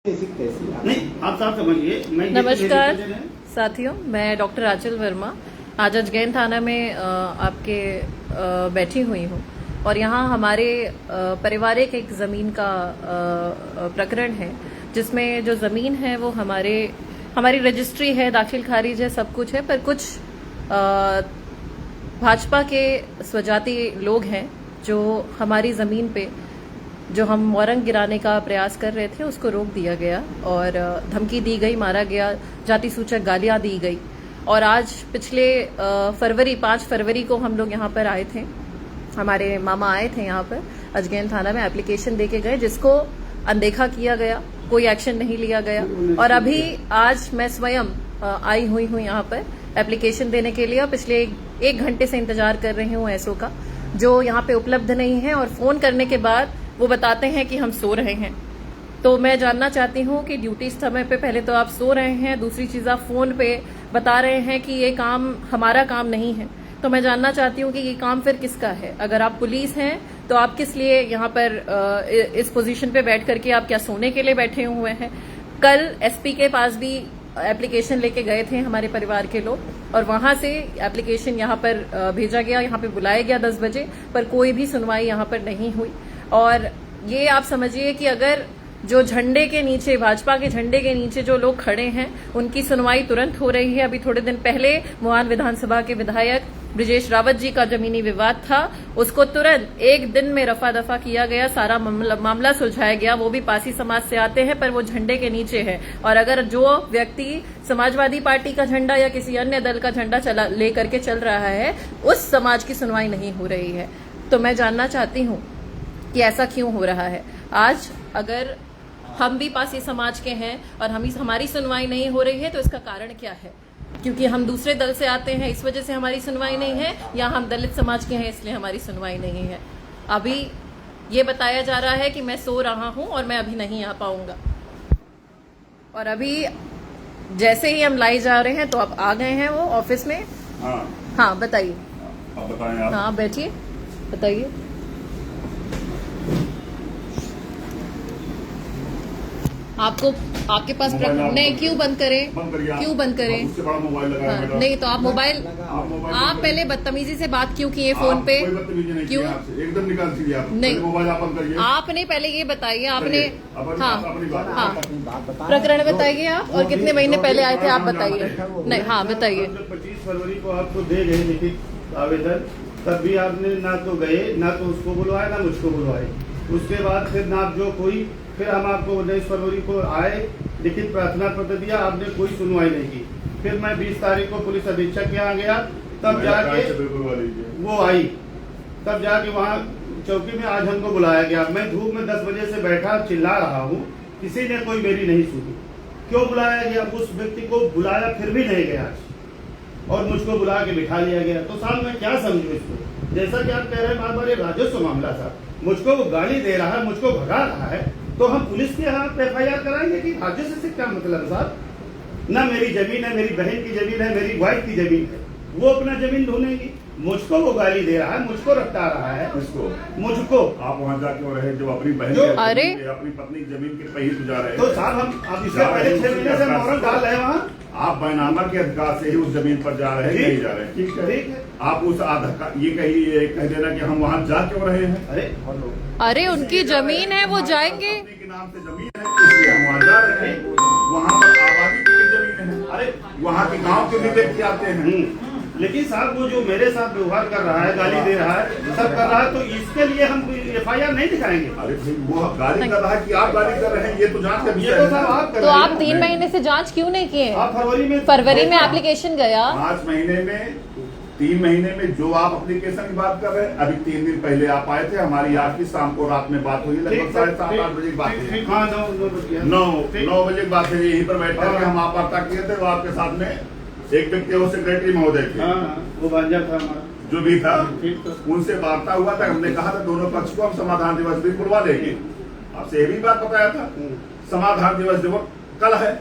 नहीं, आप साफ समझिए। नमस्कार साथियों, मैं डॉक्टर आंचल वर्मा आज अजगैन थाना में आपके बैठी हुई हूँ और यहाँ हमारे पारिवारिक एक ज़मीन का प्रकरण है, जिसमें जो ज़मीन है वो हमारी रजिस्ट्री है, दाखिल खारिज है, सब कुछ है, पर कुछ भाजपा के स्वजाति लोग हैं जो हमारी ज़मीन पे जो हम मोरंग गिराने का प्रयास कर रहे थे उसको रोक दिया गया और धमकी दी गई, मारा गया, जाति सूचक गालियां दी गई। और आज पिछले 5 फरवरी को हम लोग यहाँ पर आए थे, हमारे मामा आए थे यहाँ पर अजगैन थाना में, एप्लीकेशन देके गए, जिसको अनदेखा किया गया, कोई एक्शन नहीं लिया गया। और अभी आज मैं स्वयं आई हुई हूँ यहाँ पर एप्लीकेशन देने के लिए। पिछले 1 घंटे से इंतजार कर रही हूँ एसओ का, जो यहाँ पे उपलब्ध नहीं है, और फोन करने के बाद वो बताते हैं कि हम सो रहे हैं। तो मैं जानना चाहती हूँ कि ड्यूटी समय पे पहले तो आप सो रहे हैं, दूसरी चीज आप फोन पे बता रहे हैं कि ये काम हमारा काम नहीं है। तो मैं जानना चाहती हूँ कि ये काम फिर किसका है? अगर आप पुलिस हैं तो आप किस लिए यहाँ पर इस पोजीशन पे बैठ करके आप क्या सोने के लिए बैठे हुए हैं? कल एसपी के पास भी एप्लीकेशन लेके गए थे हमारे परिवार के लोग, और वहां से एप्लीकेशन यहाँ पर भेजा गया, यहाँ पे बुलाया गया 10 बजे, पर कोई भी सुनवाई यहाँ पर नहीं हुई। और ये आप समझिए कि अगर जो झंडे के नीचे, भाजपा के झंडे के नीचे जो लोग खड़े हैं, उनकी सुनवाई तुरंत हो रही है। अभी थोड़े दिन पहले मोहान विधानसभा के विधायक ब्रिजेश रावत जी का जमीनी विवाद था, उसको तुरंत 1 दिन में रफा दफा किया गया, सारा मामला सुलझाया गया। वो भी पासी समाज से आते हैं, पर वो झंडे के नीचे है। और अगर जो व्यक्ति समाजवादी पार्टी का झंडा या किसी अन्य दल का झंडा लेकर के चल रहा है, उस समाज की सुनवाई नहीं हो रही है। तो मैं जानना चाहती हूँ कि ऐसा क्यों हो रहा है। आज अगर हम भी पासी समाज के हैं और हमारी सुनवाई नहीं हो रही है, तो इसका कारण क्या है? क्योंकि हम दूसरे दल से आते हैं, इस वजह से हमारी सुनवाई नहीं है, या हम दलित समाज के हैं इसलिए हमारी सुनवाई नहीं है? अभी ये बताया जा रहा है कि मैं सो रहा हूं और मैं अभी नहीं आ पाऊंगा। और अभी जैसे ही हम लाई जा रहे हैं तो आप आ गए हैं वो ऑफिस में। हाँ बताइए। आप बताएं। आप हाँ बैठिए, बताइए। आपके पास नहीं, क्यों बंद करें? क्यों बंद करें? उससे बड़ा मोबाइल लगाया हाँ, मेरा। नहीं तो आप मोबाइल आप पहले बदतमीजी से बात क्यों किए फोन पे? क्यों एकदम निकाल दीजिए आप नहीं, मोबाइल आप बंद करिए। आपने पहले ये बताइए, आपने अपनी बात हाँ प्रकरण बताइए आप, और कितने महीने पहले आए थे आप बताइए। नहीं हाँ बताइए। 25 फरवरी को आपको दे गए लिखित आवेदन, तब भी आपने ना तो गए, ना तो उसको बुलवाए, ना मुझको बुलवाए। उसके बाद फिर ना जो कोई, फिर हम आपको 19 फरवरी को आए, लिखित प्रार्थना पत्र दिया, आपने कोई सुनवाई नहीं की। फिर मैं 20 तारीख को पुलिस अधीक्षक के यहाँ गया, तब जाके वो आई, तब जाके वहाँ चौकी में आज हमको बुलाया गया। मैं धूप में 10 बजे से बैठा चिल्ला रहा हूँ, किसी ने कोई मेरी नहीं सुनी। क्यों बुलाया गया? उस व्यक्ति को बुलाया फिर भी नहीं गया, और मुझको बुला के बिठा लिया गया। तो साहब मैं क्या समझू इसको? जैसा कि आप कह रहे हैं बार बार, ये राजस्व मामला था, मुझको वो गाली दे रहा है, मुझको भगा रहा है, तो हम पुलिस के यहाँ FIR कराएंगे कि राजस्व से क्या मतलब साहब? ना मेरी जमीन है, मेरी बहन की जमीन है, मेरी वाइफ की जमीन है, वो अपना जमीन ढूंढेगी। मुझको वो गाली दे रहा है, मुझको रट्टा रहा है, मुझको। आप वहाँ जाके रहे जो अपनी बहन अपनी पत्नी की जमीन के पहिए गुजार रहे, तो साहब हम अब इससे पहले 6 महीने से मोहरम डाल रहे हैं वहाँ। आप बैनामा के अधिकार से ही उस जमीन पर जा रहे हैं, नहीं जा रहे हैं? ठीक है। आप उस ये कह देना कि हम वहाँ जा क्यों रहे हैं? अरे उनकी जमीन है, वो जाएंगे। के नाम से जमीन है, इसलिए हम वहाँ जा रहे हैं। वहाँ पर आबादी की जमीन है, अरे वहाँ के गाँव के भी व्यक्ति आते हैं। लेकिन साहब वो जो मेरे साथ व्यवहार कर रहा है, गाली दे रहा है, सब कर रहा है, तो इसके लिए हम FIR नहीं दिखाएंगे। अरे वो गाली कर रहा है कि आप गाली कर रहे हैं, ये तो जांच का विषय है। तो आप 3 महीने से जांच क्यों नहीं किए? आप फरवरी में एप्लीकेशन गया, 5 महीने में, 3 महीने में जो आप एप्लीकेशन की बात कर रहे हैं, अभी 3 दिन पहले आप आए थे, हमारी आपकी शाम को रात में बात हुई, लगभग 7:30-8 बजे की बात हुई। 9 बजे की बात है, यहीं पर बैठ कर हम आप वार्ता किए थे। वो आपके साथ में एक व्यक्ति वो सेक्रेटरी महोदय थे, वो भांजा था हमारा, जो भी था, उनसे वार्ता हुआ था। हमने कहा था दोनों पक्ष को हम समाधान दिवस भी बुलवा लेंगे। आपसे ये भी बात बताया था, समाधान दिवस जो कल है,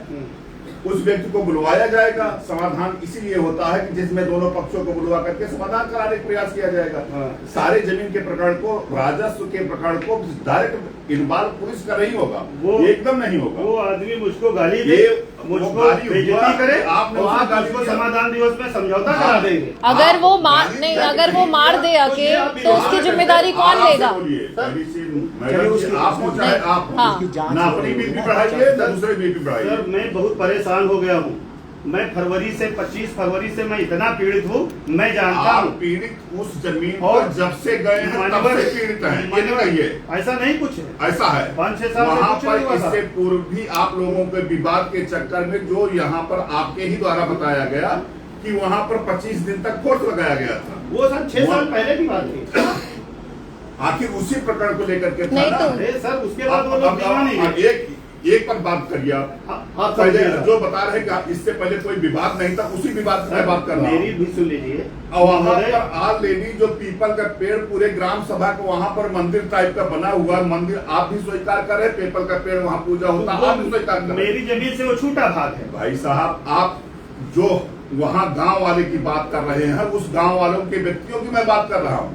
उस व्यक्ति को बुलवाया जाएगा। समाधान इसीलिए होता है कि जिसमें दोनों पक्षों को बुलवा करके समाधान कराने का प्रयास किया जाएगा। सारे जमीन के प्रकरण को, राजस्व के प्रकरण को डायरेक्ट इन्वॉल्व पुलिस का नहीं होगा, वो एकदम नहीं होगा। वो आदमी मुझको गाली दे, मुझको बेइज्जती करे, आप उसको समाधान दिवस में समझौता करा देंगे। अगर वो अगर वो मार दे आके तो उसकी जिम्मेदारी कौन लेगा? आप हो चाहे आप ना अपनी बीपी बढ़ाइए ना दूसरे बीपी बढ़ाइए। सर मैं बहुत परेशान हो गया हूँ। मैं 25 फरवरी से मैं इतना पीड़ित हूँ, मैं जानता हूँ। पीड़ित उस जमीन पर जब से गए हैं तब से पीड़ित हैं, ये नहीं कहिए। ऐसा नहीं कुछ है, ऐसा है 5-6 साल वहाँ से पर इससे पूर्व भी आप लोगों के विवाद के चक्कर में जो यहाँ पर आपके ही द्वारा बताया गया कि वहाँ पर 25 दिन तक फोर्स लगाया गया था, वो सर 6 साल पहले की बात थी। आखिर उसी प्रकरण को लेकर के नहीं था तो अरे सर उसके बाद वो लोग नहीं है। एक पर बात करिए आप पहले जो बता रहे कि इससे पहले कोई विवाद नहीं था, उसी विवाद की बात कर रहा हूं। मेरी भी सुन लीजिए। और वहाँ पर ऑलरेडी जो पीपल का पेड़ पूरे ग्राम सभा को वहाँ पर मंदिर टाइप का बना हुआ मंदिर, आप भी स्वीकार कर रहे, पीपल का पेड़ वहाँ पूजा होता, आप भी स्वीकार कर रहे। मेरी जमीन से वो छूटा भाग है। भाई साहब, आप जो वहाँ गाँव वाले की बात कर रहे हैं, उस गाँव वालों के व्यक्तियों की मैं बात कर रहा हूँ।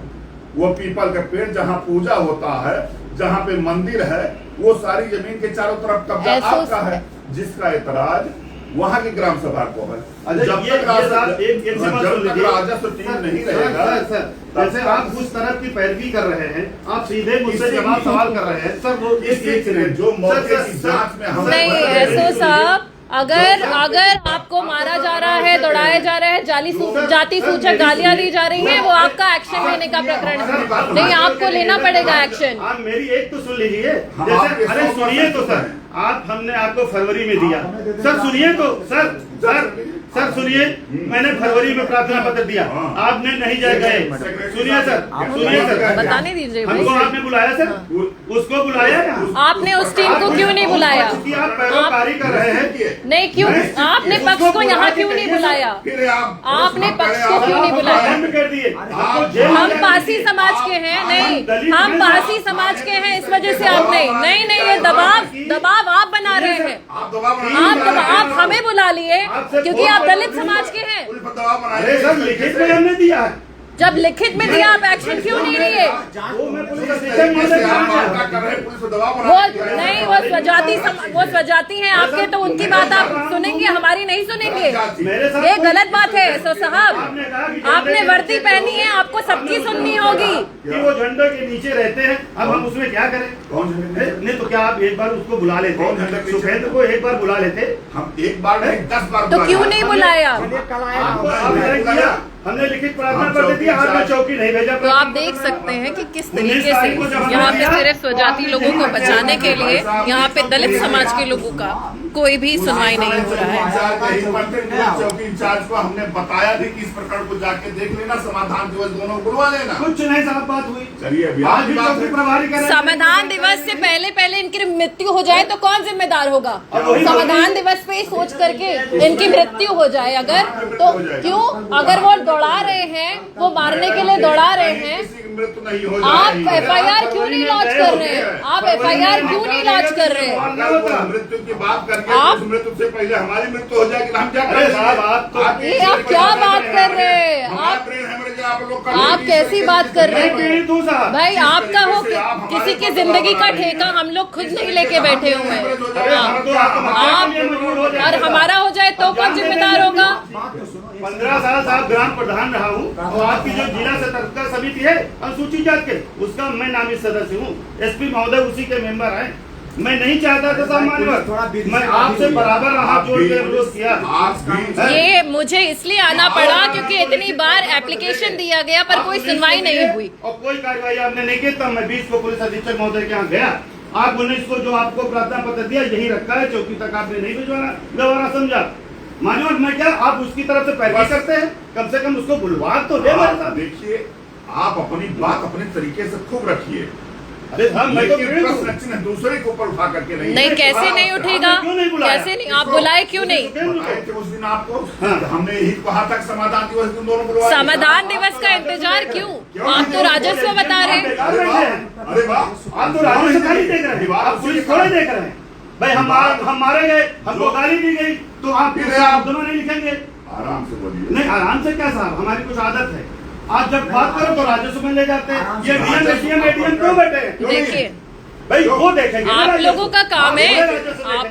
वो पीपल का पेड़ जहाँ पूजा होता है, जहाँ पे मंदिर है, वो सारी जमीन के चारों तरफ कब्जा आपका है, जिसका एतराज वहाँ की ग्राम सभा को है। जब तक राजस्व टीम नहीं रहेगा, जैसे आप उस तरफ की पैरवी कर रहे हैं, आप सीधे मुझसे जवाब सवाल कर रहे हैं सर। वो जो मौके की जांच में हम नहीं एसओ साहब, अगर आपको मारा जा रहा है, दौड़ाया जा रहा है, जाति सूचक गालियां दी जा रही है, वो आपका एक्शन लेने का प्रकरण है। नहीं, आपको लेना पड़ेगा एक्शन। आप मेरी एक तो सुन लीजिए। जैसे अरे सुनिए तो सर, हमने आपको फरवरी में दिया। सर सुनिए तो सर सुनिए, मैंने फरवरी में प्रार्थना पत्र दिया, आपने नहीं गए। सुनिए सर, बताने दीजिए। हमको आपने बुलाया सर, उसको बुलाया ना? आपने उस टीम को क्यों नहीं बुलाया? आप पैरोकारी कर रहे हैं। नहीं क्यों? आपने पक्ष को यहाँ क्यों नहीं बुलाया? आपने पक्ष को क्यों नहीं बुलाया? कर दिए। हम पासी समाज के हैं। नहीं, हम पासी समाज के हैं, इस वजह से आप नहीं, ये दबाव आप बना रहे हैं। आप हमें बुला लिए क्योंकि आप दलित समाज के हैं। अरे सर लिखित में हमने दिया। जब लिखित में दिया, आप एक्शन क्यों नहीं लिए? वो स्वजाति हैं आपके, तो उनकी बात आप सुनेंगे, हमारी नहीं सुनेंगे। ये गलत बात है एसओ साहब। आपने वर्दी पहनी है, आपको सबकी सुननी होगी। कि वो झंडे के नीचे रहते हैं, अब हम उसमें क्या करें? नहीं तो क्या आप एक बार उसको बुला लेते? सुखेंद्र को एक बार बुला लेते? हम एक बार नहीं 10 बार तो क्यों नहीं बुलाया? हमने लिखित प्रार्थना पत्र दिया, आपने चौकी नहीं भेजा। तो आप देख सकते हैं कि किस तरीके से यहाँ पे सिर्फ स्वजाति लोगों को बचाने के लिए यहाँ पे दलित समाज के लोगों का कोई भी सुनवाई नहीं हो रहा है। चौकी इंचार्ज को हमने बताया भी कि इस प्रकरण को जाके देख लेना, समाधान दिवस दोनों बुलवा लेना। कुछ नहीं साहब, बात हुई। चलिए समाधान दिवस से पहले इनकी मृत्यु हो जाए तो कौन जिम्मेदार होगा? समाधान दिवस पे सोच करके इनकी मृत्यु हो जाए अगर, तो क्यों? अगर वो दौड़ा रहे हैं, वो मारने के लिए दौड़ा रहे हैं, आप FIR क्यों नहीं लॉन्च कर रहे हैं? आप FIR क्यों नहीं लॉन्च कर रहे हैं? मृत्यु की बात करके उस मृत्यु से पहले हमारी मृत्यु हो जाएगी, हम क्या करें? आप क्या बात कर रहे हैं? आप कैसी बात कर रहे हैं भाई? आपका हो किसी की जिंदगी का ठेका हम लोग खुद नहीं लेके बैठे हुए हैं। आप और हमारा हो जाए तो कौन जिम्मेदार होगा? 15 साल साहब ग्राम प्रधान रहा हूँ, और आपकी जो जिला सतर्कता समिति है अनुसूचित जाति के, उसका मैं नामित सदस्य हूँ। SP महोदय उसी के मेंबर हैं। मैं नहीं चाहता था सामान्य, मैं आपसे बराबर हाथ जोड़ के अनुरोध किया। ये मुझे इसलिए आना पड़ा क्योंकि इतनी बार एप्लीकेशन दिया गया पर कोई सुनवाई नहीं हुई और कोई कार्रवाई आपने नहीं की। तब मैं 20 को पुलिस अधीक्षक महोदय के यहाँ गया। आप 19 को जो आपको प्रार्थना पत्र दिया यही रखा है, चौकी तक आपने नहीं भिजवाना, गवारा समझा। मानो मैं क्या, आप उसकी तरफ से पैरवी करते हैं? कम से कम उसको बुलवा तो दे। देखिए, आप अपनी बात अपने तरीके से खूब रखिए। अरे मैं तो प्रश्न दूसरे के ऊपर उठा करके नहीं, कैसे नहीं उठेगा? कैसे नहीं? आप बुलाए क्यों नहीं? उस दिन आपको हमने यही कहा था समाधान दिवस दोनों बुलवाए। समाधान दिवस का इंतजार क्यों? आप तो राजस्व बता रहे हैं। अरे वाह, आप तो राजस्व नहीं देख रहे हैं, आप पुलिस थोड़े देख रहे हैं। भाई हम मारे गए, हमको गाली दी गई, तो आप फिर आप मुकदमा नहीं लिखेंगे? आराम से बोलिए। नहीं आराम से क्या साहब, हमारी कुछ आदत है, आप जब बात करो तो राजस्व में ले जाते हैं। ये डीएम एडीएम क्यों बैठे हैं? देखिए भाई वो देखेंगे, आप लोगों का काम है, आप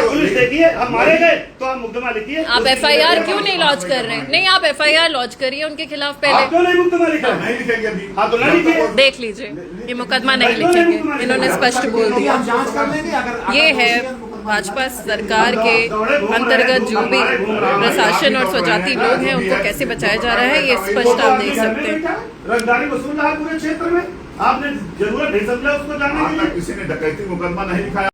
पुलिस देखिए, हम मारे गए तो आप मुकदमा लिखिए। आप एफआईआर क्यों नहीं लॉन्च कर रहे हैं? नहीं, आप एफआईआर लॉन्च करिए उनके खिलाफ आप पहले। क्यों नहीं मुकदमा लिखा? नहीं लिखेंगे अभी। हाँ तो नहीं लिखिए। देख लीजिए, ये मुकदमा नहीं लिखेंगे, इन्होंने स्पष्ट बोल दिया। जांच कर लेंगे अगर ये है भाजपा सरकार के अंतर्गत जो भी प्रशासन और स्वजाति लोग हैं उनको कैसे बचाया जा रहा है, ये स्पष्ट आप देख सकते हैं। रंगदारी वसूल रहा पूरे क्षेत्र में, आपने जरूरत नहीं समझा उसको जाने के लिए। किसी ने डकैती मुकदमा नहीं लिखाया।